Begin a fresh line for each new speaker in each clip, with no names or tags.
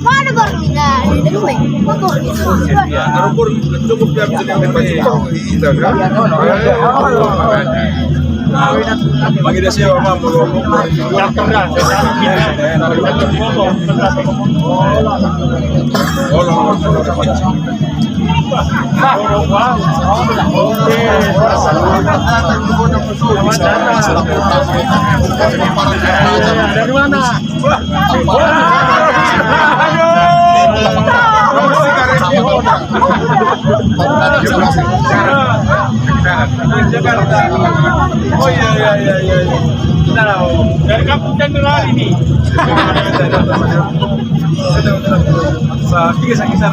Mana baru enggak? Itu gue.
Terukur cukup ya bagi dia siapa mah
dari mana?
Oh iya.
Dari kampung Candela ini.
Kisah-kisah.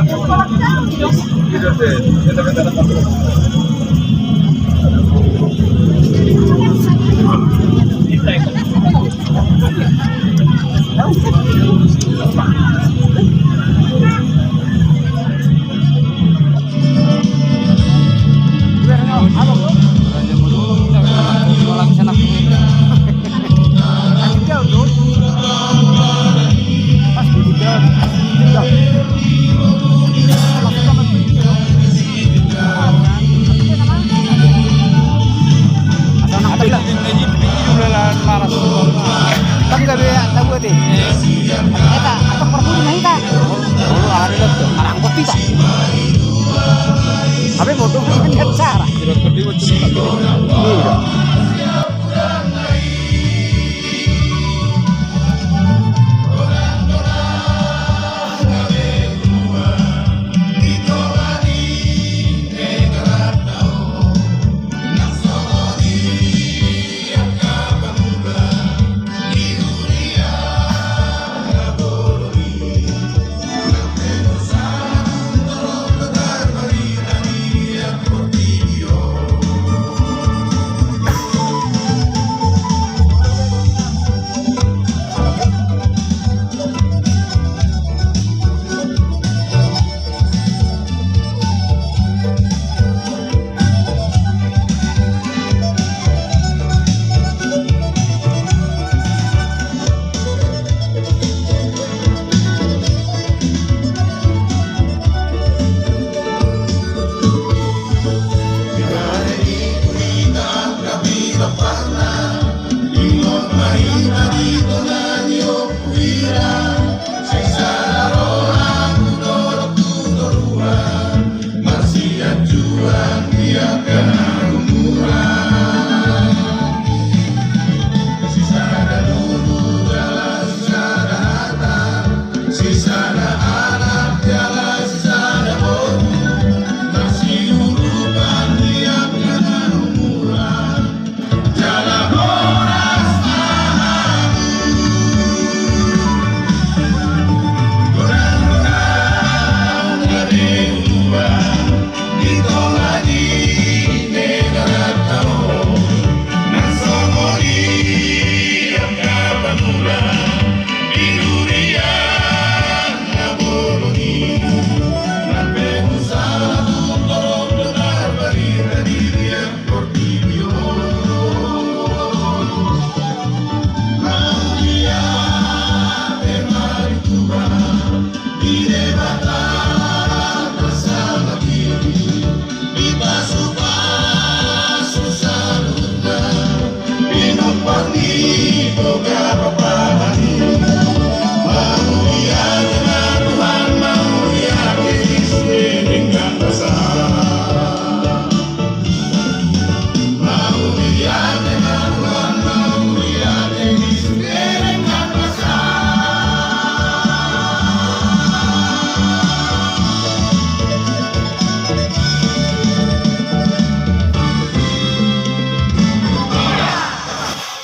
Tapi bodoh kan cara.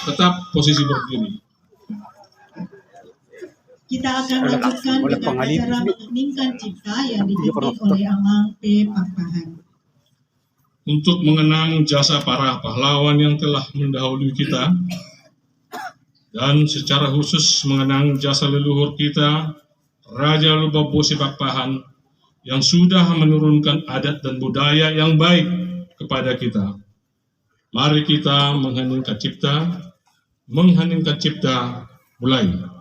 Tetap posisi berdiri.
Kita akan lanjutkan dengan acara mengeningkan cipta yang dipimpin oleh Amang P. Papahan.
Untuk mengenang jasa para pahlawan yang telah mendahului kita, dan secara khusus mengenang jasa leluhur kita, Raja Lubabosi Pakpahan, yang sudah menurunkan adat dan budaya yang baik kepada kita. Mari kita mengheningkan cipta Mulai.